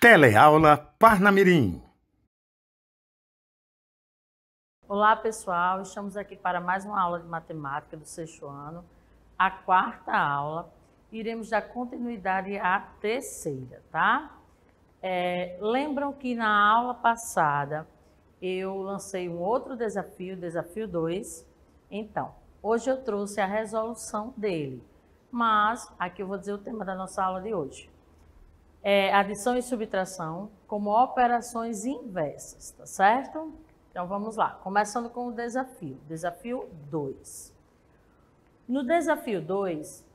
Teleaula Parnamirim. Olá pessoal, estamos aqui para mais uma aula de matemática do sexto ano, a quarta aula. Iremos dar continuidade à terceira, tá? Lembram que na aula passada eu lancei um outro desafio, desafio 2. Então, hoje eu trouxe a resolução dele, mas aqui eu vou dizer o tema da nossa aula de hoje. Adição e subtração como operações inversas, tá certo? Então vamos lá, começando com o desafio 2. No desafio 2,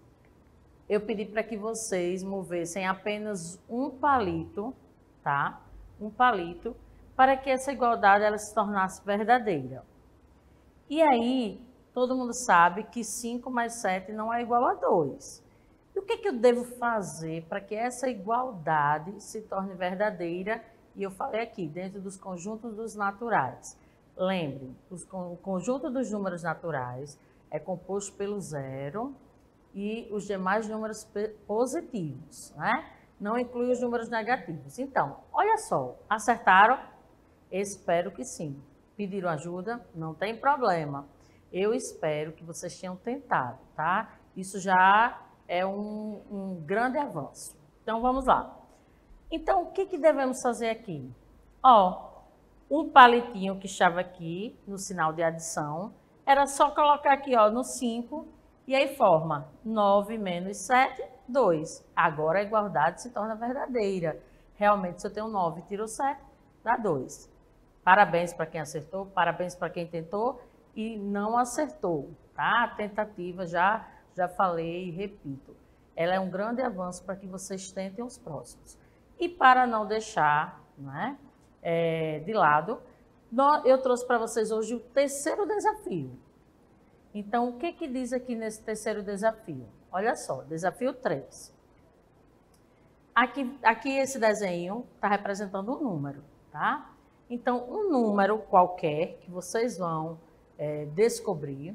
eu pedi para que vocês movessem apenas um palito, tá? Um palito, para que essa igualdade ela se tornasse verdadeira. E aí, todo mundo sabe que 5 mais 7 não é igual a 2. E o que eu devo fazer para que essa igualdade se torne verdadeira? E eu falei aqui, dentro dos conjuntos dos naturais. Lembre, o conjunto dos números naturais é composto pelo zero e os demais números positivos, né? Não inclui os números negativos. Então, olha só, acertaram? Espero que sim. Pediram ajuda? Não tem problema. Eu espero que vocês tenham tentado, tá? Isso já é um grande avanço. Então, vamos lá. Então, o que devemos fazer aqui? Um palitinho que estava aqui no sinal de adição, era só colocar aqui no 5, e aí forma 9 menos 7, 2. Agora a igualdade se torna verdadeira. Realmente, se eu tenho 9 e tiro 7, dá 2. Parabéns para quem acertou, parabéns para quem tentou e não acertou, tá? A tentativa já falei e repito. Ela é um grande avanço para que vocês tentem os próximos. E para não deixar, de lado, eu trouxe para vocês hoje o terceiro desafio. Então, o que diz aqui nesse terceiro desafio? Olha só, desafio 3. Aqui esse desenho está representando um número, tá? Então, um número qualquer que vocês vão descobrir,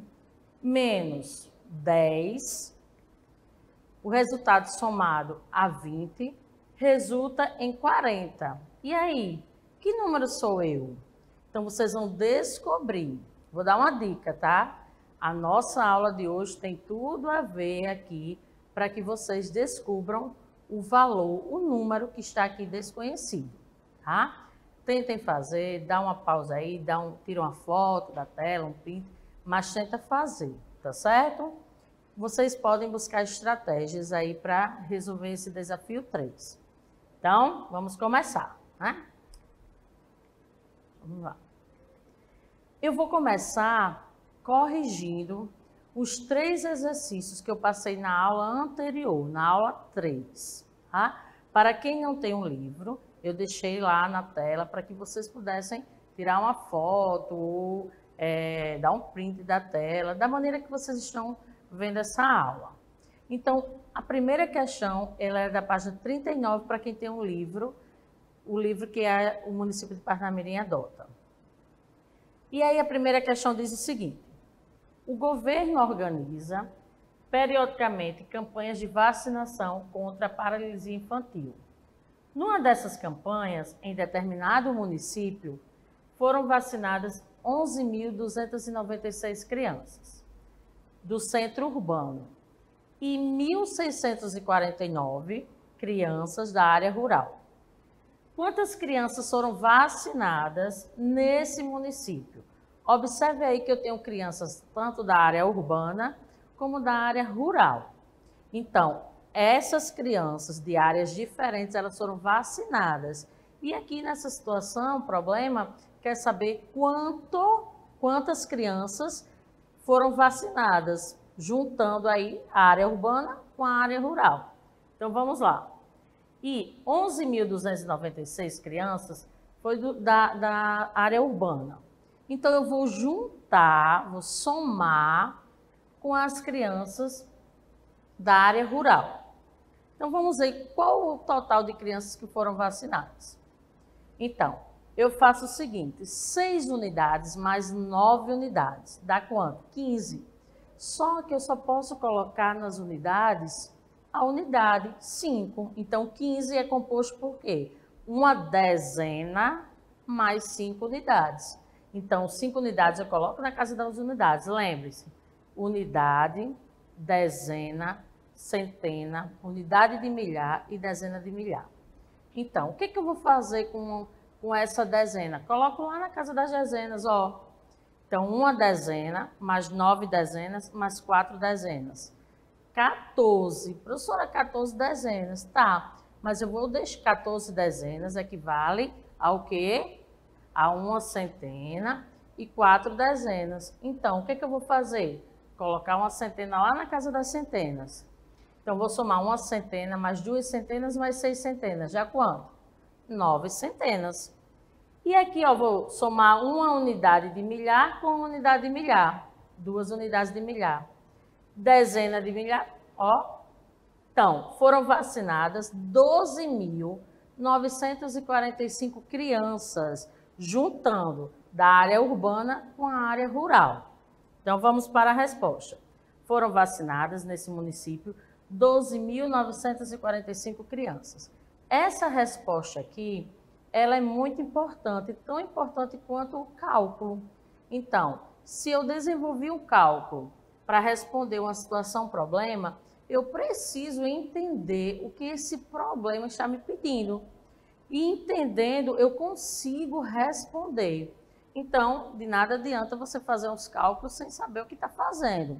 menos 10, o resultado somado a 20, resulta em 40. E aí, que número sou eu? Então, vocês vão descobrir. Vou dar uma dica, tá? A nossa aula de hoje tem tudo a ver aqui para que vocês descubram o valor, o número que está aqui desconhecido, tá? Tentem fazer, dá uma pausa aí, tira uma foto da tela, um print, mas tenta fazer, tá certo? Vocês podem buscar estratégias aí para resolver esse desafio 3. Então, vamos começar, né? Vamos lá. Eu vou começar corrigindo os 3 exercícios que eu passei na aula anterior, na aula 3, tá? Para quem não tem um livro, eu deixei lá na tela para que vocês pudessem tirar uma foto ou dar um print da tela, da maneira que vocês estão vendo essa aula. Então, a primeira questão, ela é da página 39 para quem tem um livro, o livro que o município de Parnamirim adota. E aí a primeira questão diz o seguinte: o governo organiza periodicamente campanhas de vacinação contra a paralisia infantil. Numa dessas campanhas, em determinado município, foram vacinadas 11.296 crianças do centro urbano e 1.649 crianças da área rural. Quantas crianças foram vacinadas nesse município? Observe aí que eu tenho crianças tanto da área urbana como da área rural. Então, essas crianças de áreas diferentes, elas foram vacinadas. E aqui nessa situação, o problema quer saber quantas crianças foram vacinadas, juntando aí a área urbana com a área rural. Então, vamos lá. E 11.296 crianças foi da área urbana. Então, eu vou juntar, vou somar com as crianças da área rural. Então, vamos ver qual o total de crianças que foram vacinadas. Então, eu faço o seguinte: 6 unidades mais 9 unidades, dá quanto? 15. Só que eu só posso colocar nas unidades a unidade 5. Então, 15 é composto por quê? uma dezena mais 5 unidades. Então, 5 unidades eu coloco na casa das unidades. Lembre-se, unidade, dezena, centena, unidade de milhar e dezena de milhar. Então, o que eu vou fazer com essa dezena? Coloco lá na casa das dezenas, ó. Então, uma dezena, mais 9 dezenas, mais 4 dezenas. 14. Professora, 14 dezenas. Tá, mas eu vou deixar 14 dezenas, equivale ao quê? A uma centena e 4 dezenas. Então, o que eu vou fazer? Colocar uma centena lá na casa das centenas. Então, vou somar uma centena, mais 2 centenas, mais 6 centenas. Já quanto? 9 centenas. E aqui, ó, vou somar uma unidade de milhar com uma unidade de milhar. 2 unidades de milhar. Dezena de milhar, ó. Então, foram vacinadas 12.945 crianças, juntando da área urbana com a área rural. Então, vamos para a resposta. Foram vacinadas nesse município 12.945 crianças. Essa resposta aqui, ela é muito importante, tão importante quanto o cálculo. Então, se eu desenvolvi um cálculo para responder uma situação problema, eu preciso entender o que esse problema está me pedindo. E entendendo, eu consigo responder. Então, de nada adianta você fazer uns cálculos sem saber o que está fazendo.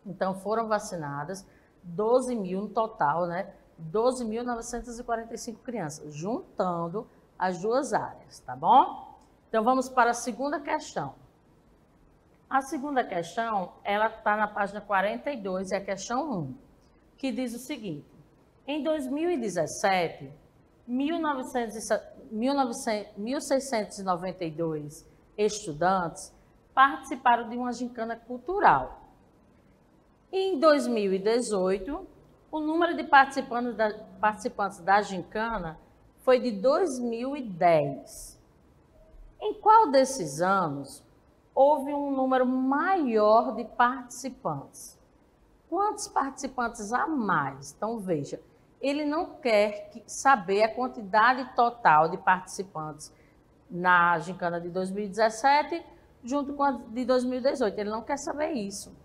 Então, foram vacinadas 12 mil no total, né? 12.945 crianças, juntando as duas áreas, tá bom? Então, vamos para a segunda questão. A segunda questão, ela está na página 42, é a questão 1, que diz o seguinte: em 2017, 1.692 estudantes participaram de uma gincana cultural. Em 2018, o número de participantes da gincana foi de 2010. Em qual desses anos houve um número maior de participantes? Quantos participantes a mais? Então, veja, ele não quer saber a quantidade total de participantes na gincana de 2017 junto com a de 2018. Ele não quer saber isso.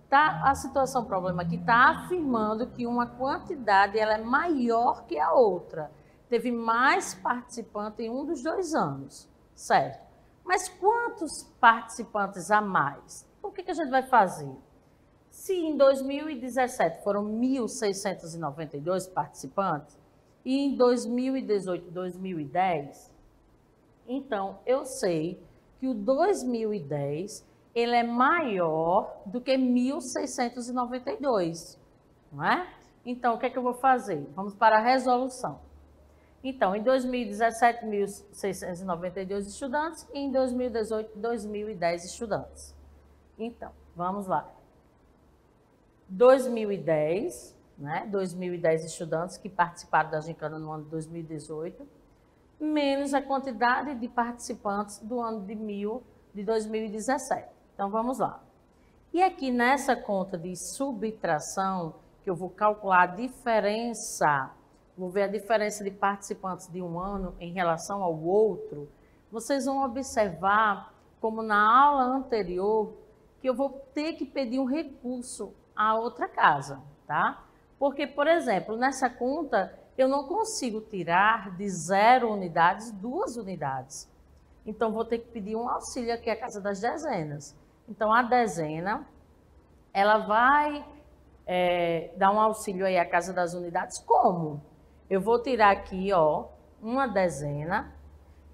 Tá? A situação problema aqui está afirmando que uma quantidade ela é maior que a outra. Teve mais participantes em um dos 2 anos, certo? Mas quantos participantes a mais? O que a gente vai fazer? Se em 2017 foram 1.692 participantes e em 2018, 2010, então eu sei que o 2010 ele é maior do que 1.692, não é? Então, o que eu vou fazer? Vamos para a resolução. Então, em 2017, 1.692 estudantes e em 2018, 2.010 estudantes. Então, vamos lá. 2010, né? 2.010 estudantes que participaram da gincana no ano de 2018, menos a quantidade de participantes do ano de 2017. Então, vamos lá. E aqui nessa conta de subtração, que eu vou calcular a diferença, vou ver a diferença de participantes de um ano em relação ao outro, vocês vão observar, como na aula anterior, que eu vou ter que pedir um recurso à outra casa, tá? Porque, por exemplo, nessa conta, eu não consigo tirar de 0 unidades 2 unidades. Então, vou ter que pedir um auxílio aqui à casa das dezenas. Então, a dezena, ela vai dar um auxílio aí à casa das unidades. Como? Eu vou tirar aqui, ó, uma dezena.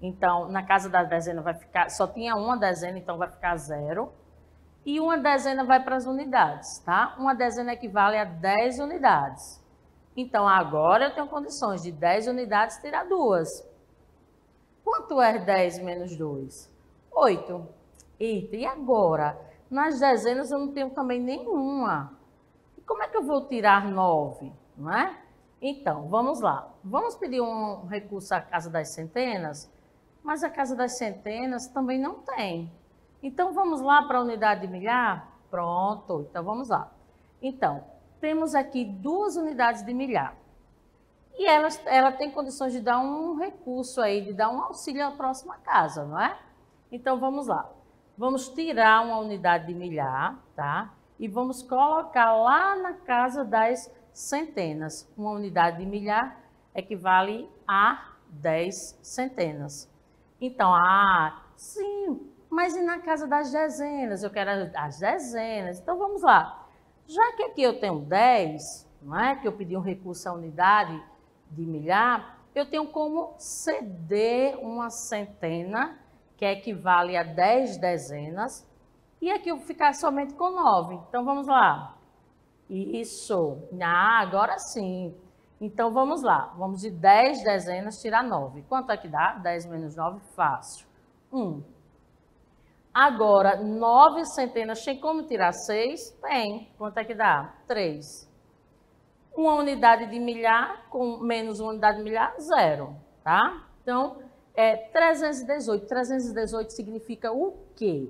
Então, na casa da dezena vai ficar, só tinha uma dezena, então vai ficar 0. E uma dezena vai para as unidades, tá? Uma dezena equivale a 10 unidades. Então, agora eu tenho condições de 10 unidades tirar 2. Quanto é 10 menos 2? 8. Eita, e agora? Nas dezenas eu não tenho também nenhuma. E como é que eu vou tirar 9? Não é? Então, vamos lá. Vamos pedir um recurso à casa das centenas, mas a casa das centenas também não tem. Então, vamos lá para a unidade de milhar? Pronto, então vamos lá. Então, temos aqui 2 unidades de milhar. E ela tem condições de dar um recurso aí, de dar um auxílio à próxima casa, não é? Então, vamos lá. Vamos tirar uma unidade de milhar, tá? E vamos colocar lá na casa das centenas. Uma unidade de milhar equivale a 10 centenas. Então, sim, mas e na casa das dezenas? Eu quero as dezenas. Então, vamos lá. Já que aqui eu tenho 10, não é? Que eu pedi um recurso à unidade de milhar, eu tenho como ceder uma centena, que equivale a 10 dezenas, e aqui eu vou ficar somente com 9. Então, vamos lá. Isso. Agora sim. Então, vamos lá. Vamos de 10 dezenas tirar 9. Quanto é que dá? 10 menos 9, fácil. 1. Agora, 9 centenas, tem como tirar 6? Tem. Quanto é que dá? 3. Uma unidade de milhar com menos uma unidade de milhar, 0, tá? Então, 318. 318 significa o quê?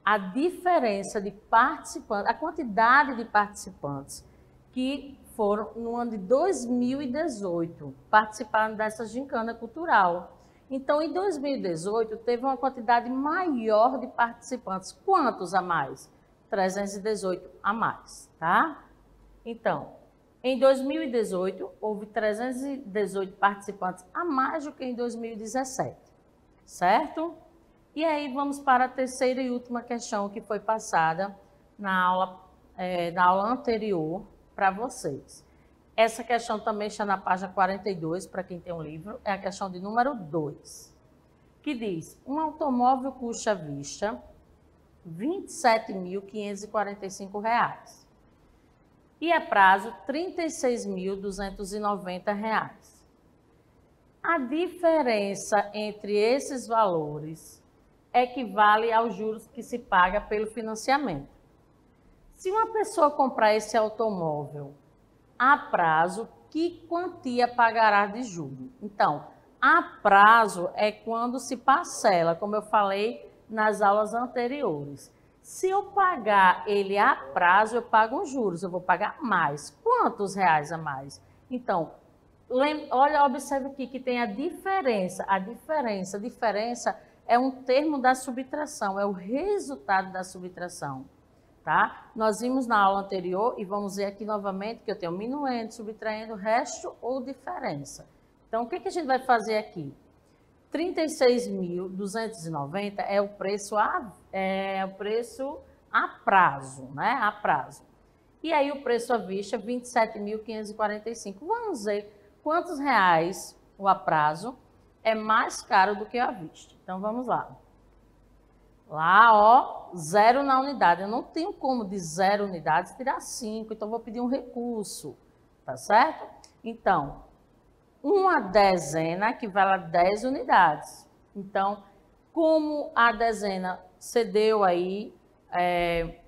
A diferença de participantes, a quantidade de participantes que foram no ano de 2018 participando dessa gincana cultural. Então, em 2018, teve uma quantidade maior de participantes. Quantos a mais? 318 a mais, tá? Então, em 2018, houve 318 participantes a mais do que em 2017, certo? E aí, vamos para a terceira e última questão que foi passada na aula anterior para vocês. Essa questão também está na página 42, para quem tem um livro, é a questão de número 2, que diz, um automóvel custa à vista R$ 27.545 e a prazo R$ 36.290. A diferença entre esses valores equivale aos juros que se paga pelo financiamento. Se uma pessoa comprar esse automóvel a prazo, que quantia pagará de juros? Então, a prazo é quando se parcela, como eu falei nas aulas anteriores. Se eu pagar ele a prazo, eu pago os juros, eu vou pagar mais. Quantos reais a mais? Então, olha, observe aqui que tem a diferença. A diferença é um termo da subtração, é o resultado da subtração. Tá? Nós vimos na aula anterior e vamos ver aqui novamente que eu tenho minuendo, subtraindo, resto ou diferença. Então, o que a gente vai fazer aqui? 36.290 é o preço a prazo, né? A prazo. E aí o preço à vista, 27.545. Vamos ver quantos reais o a prazo é mais caro do que à vista. Então, vamos lá. Lá, ó, 0 na unidade. Eu não tenho como de 0 unidades tirar 5, então vou pedir um recurso, tá certo? Então, uma dezena equivale a 10 unidades. Então, como a dezena cedeu aí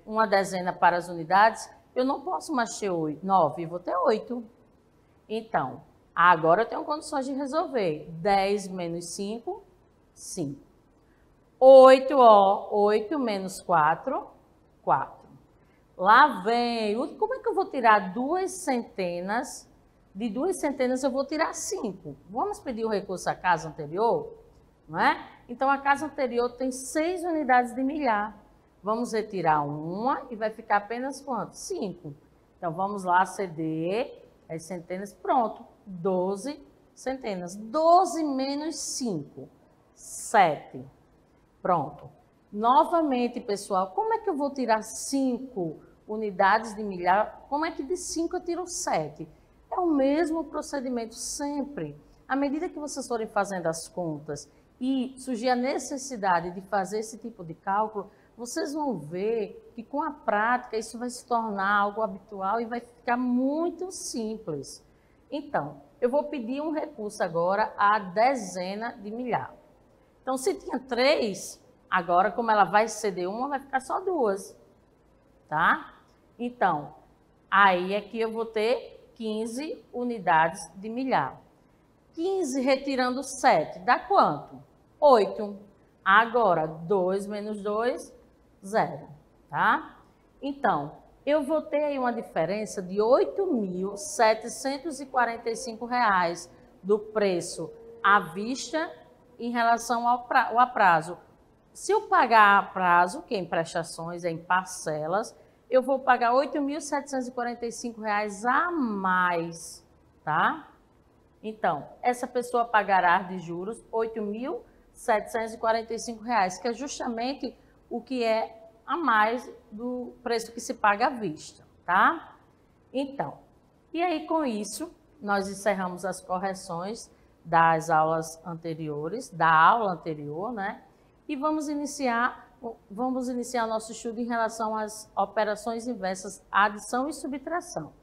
uma dezena para as unidades, eu não posso mais ter 9, vou ter 8. Então, agora eu tenho condições de resolver. 10 menos 5, 5. 8, ó, 8 menos 4, 4. Lá vem, como é que eu vou tirar 2 centenas? De 2 centenas eu vou tirar 5. Vamos pedir o recurso à casa anterior? Não é? Então, a casa anterior tem 6 unidades de milhar. Vamos retirar uma e vai ficar apenas quanto? 5. Então, vamos lá ceder as centenas. Pronto, 12 centenas. 12 menos 5, 7. Pronto. Novamente, pessoal, como é que eu vou tirar 5 unidades de milhar? Como é que de 5 eu tiro 7? É o mesmo procedimento sempre. À medida que vocês forem fazendo as contas e surgir a necessidade de fazer esse tipo de cálculo, vocês vão ver que com a prática isso vai se tornar algo habitual e vai ficar muito simples. Então, eu vou pedir um recurso agora à dezena de milhar. Então, se tinha 3, agora, como ela vai ceder uma, vai ficar só 2, tá? Então, aí aqui eu vou ter 15 unidades de milhar. 15 retirando 7, dá quanto? 8. Agora, 2 menos 2, 0, tá? Então, eu vou ter aí uma diferença de R$ 8.745 do preço à vista em relação ao prazo. Se eu pagar a prazo, que é em prestações, é em parcelas, eu vou pagar R$ 8.745 a mais, tá? Então, essa pessoa pagará de juros R$ 8.745, que é justamente o que é a mais do preço que se paga à vista, tá? Então, e aí com isso, nós encerramos as correções das aulas anteriores, da aula anterior, né? E vamos iniciar nosso estudo em relação às operações inversas, adição e subtração.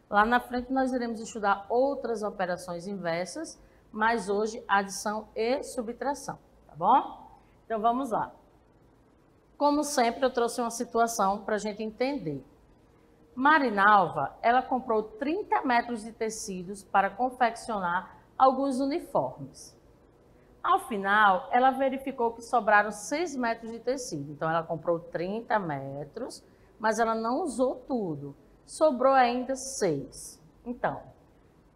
Lá na frente nós iremos estudar outras operações inversas, mas hoje adição e subtração, tá bom? Então vamos lá. Como sempre, eu trouxe uma situação para a gente entender. Marinalva, ela comprou 30 metros de tecidos para confeccionar alguns uniformes. Ao final, ela verificou que sobraram 6 metros de tecido. Então, ela comprou 30 metros, mas ela não usou tudo. Sobrou ainda 6. Então,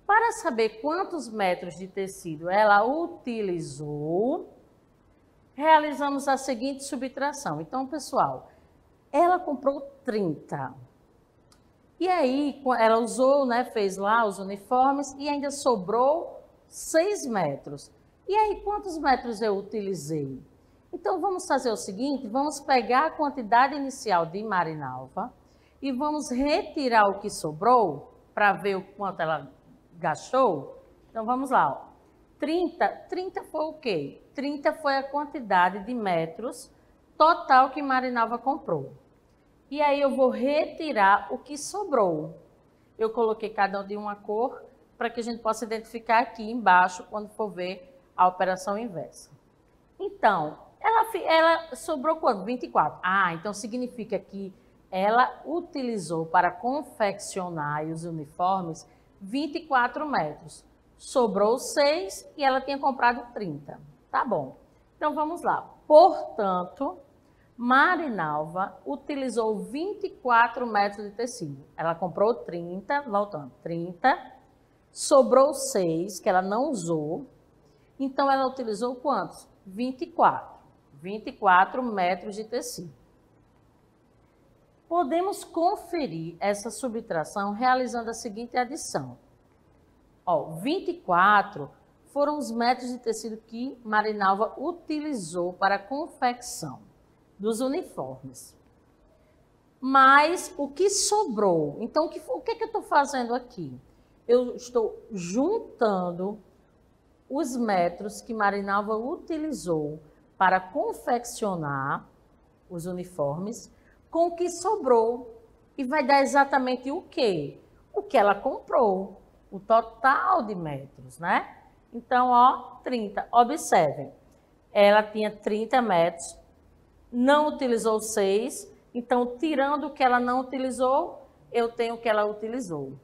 para saber quantos metros de tecido ela utilizou, realizamos a seguinte subtração. Então, pessoal, ela comprou 30. E aí, ela usou, né, fez lá os uniformes e ainda sobrou 6 metros. E aí, quantos metros eu utilizei? Então, vamos fazer o seguinte, vamos pegar a quantidade inicial de Marinalva e vamos retirar o que sobrou para ver o quanto ela gastou. Então, vamos lá, ó. 30 foi o quê? 30 foi a quantidade de metros total que Marinalva comprou. E aí eu vou retirar o que sobrou. Eu coloquei cada um de uma cor para que a gente possa identificar aqui embaixo quando for ver a operação inversa. Então, ela sobrou quanto? 24. Ah, então significa que ela utilizou para confeccionar os uniformes 24 metros. Sobrou 6 e ela tinha comprado 30. Tá bom. Então, vamos lá. Portanto, Marinalva utilizou 24 metros de tecido. Ela comprou 30, voltando, 30. Sobrou 6, que ela não usou. Então, ela utilizou quantos? 24. 24 metros de tecido. Podemos conferir essa subtração realizando a seguinte adição. Ó, 24 foram os metros de tecido que Marinalva utilizou para a confecção dos uniformes. Mas o que sobrou? Então, o que eu estou fazendo aqui? Eu estou juntando os metros que Marinalva utilizou para confeccionar os uniformes com o que sobrou. E vai dar exatamente o quê? O que ela comprou, o total de metros, né? Então, ó, 30. Observem, ela tinha 30 metros, não utilizou 6, então, tirando o que ela não utilizou, eu tenho o que ela utilizou.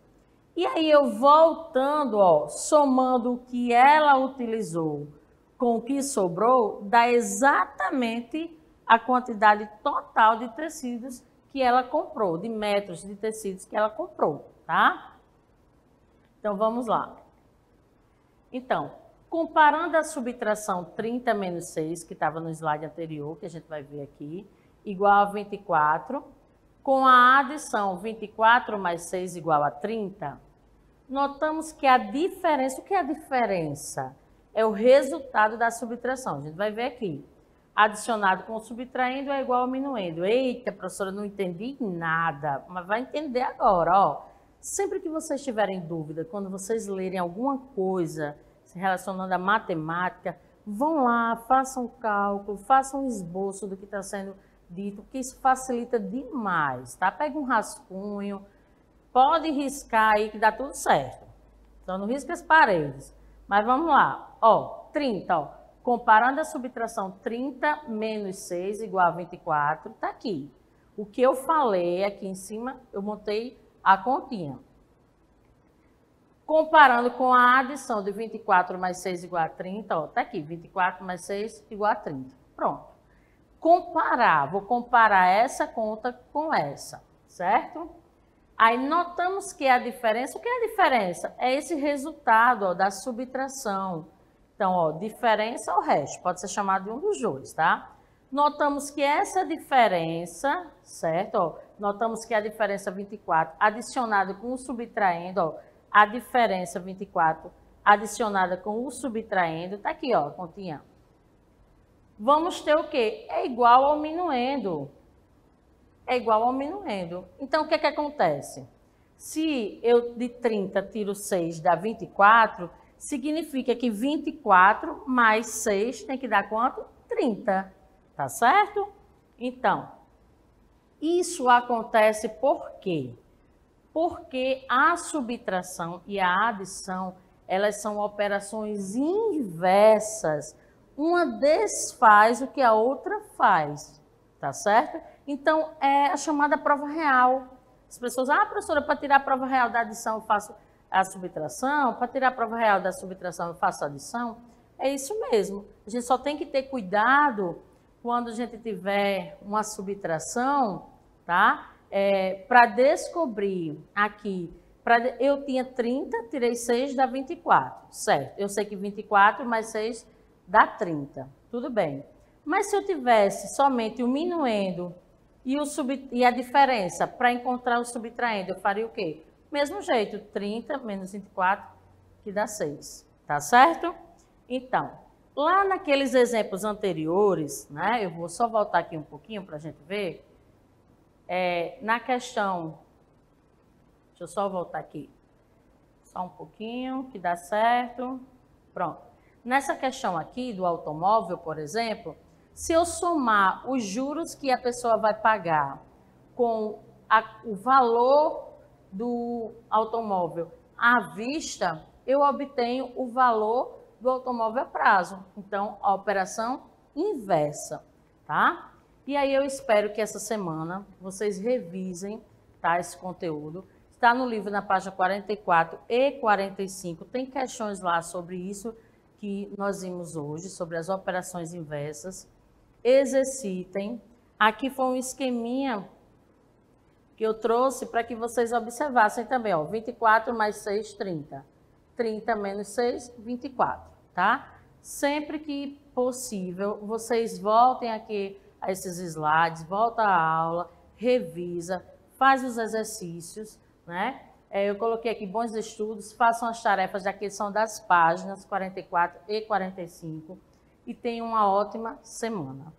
E aí, eu voltando, ó, somando o que ela utilizou com o que sobrou, dá exatamente a quantidade total de tecidos que ela comprou, de metros de tecidos que ela comprou, tá? Então, vamos lá. Então, comparando a subtração 30 menos 6, que estava no slide anterior, que a gente vai ver aqui, igual a 24, com a adição 24 mais 6 igual a 30, notamos que a diferença, o que é a diferença? É o resultado da subtração. A gente vai ver aqui. Adicionado com subtraindo é igual ao minuendo. Eita, professora, não entendi nada. Mas vai entender agora, ó. Sempre que vocês tiverem dúvida, quando vocês lerem alguma coisa se relacionando à matemática, vão lá, façam um cálculo, façam um esboço do que está sendo dito, que isso facilita demais, tá? Pega um rascunho, pode riscar aí que dá tudo certo. Então, não risca as paredes. Mas vamos lá, ó, 30, ó. Comparando a subtração 30 menos 6 igual a 24, tá aqui. O que eu falei aqui em cima, eu montei a continha. Comparando com a adição de 24 mais 6 igual a 30, ó, tá aqui, 24 mais 6 igual a 30. Pronto. Comparar, vou comparar essa conta com essa. certo? Aí notamos que a diferença, o que é a diferença? É esse resultado ó, da subtração. Então, ó, diferença ou resto, pode ser chamado de um dos dois, tá? Notamos que essa diferença, certo? Ó, notamos que a diferença 24 adicionada com o subtraindo, ó, a diferença 24 adicionada com o subtraindo, tá aqui, ó, a continha. Vamos ter o quê? É igual ao minuendo. É igual ao minuendo. Então, o que é que acontece? Se eu de 30 tiro 6 dá 24, significa que 24 mais 6 tem que dar quanto? 30. Tá certo? Então, isso acontece por quê? Porque a subtração e a adição, elas são operações inversas. Uma desfaz o que a outra faz, tá certo? Então, é a chamada prova real. As pessoas, professora, para tirar a prova real da adição eu faço a subtração, para tirar a prova real da subtração eu faço a adição. É isso mesmo. A gente só tem que ter cuidado quando a gente tiver uma subtração, tá? Para descobrir aqui, eu tinha 30, tirei 6, dá 24, certo? Eu sei que 24 mais 6 dá 30, tudo bem. Mas se eu tivesse somente o minuendo e a diferença para encontrar o subtraendo, eu faria o quê? Mesmo jeito, 30 menos 24, que dá 6, tá certo? Então, lá naqueles exemplos anteriores, né, eu vou só voltar aqui um pouquinho para a gente ver, na questão, deixa eu só voltar aqui, só um pouquinho, que dá certo, pronto. Nessa questão aqui do automóvel, por exemplo, se eu somar os juros que a pessoa vai pagar com o valor do automóvel à vista, eu obtenho o valor do automóvel a prazo. Então, a operação inversa, tá? E aí eu espero que essa semana vocês revisem, tá, esse conteúdo. Está no livro na página 44 e 45, tem questões lá sobre isso que nós vimos hoje, sobre as operações inversas. Exercitem. Aqui foi um esqueminha que eu trouxe para que vocês observassem também, ó, 24 mais 6, 30. 30 menos 6, 24, tá? Sempre que possível, vocês voltem aqui a esses slides, volta à aula, revisa, faz os exercícios, né? Eu coloquei aqui bons estudos, façam as tarefas, já que são das páginas 44 e 45, e tenham uma ótima semana.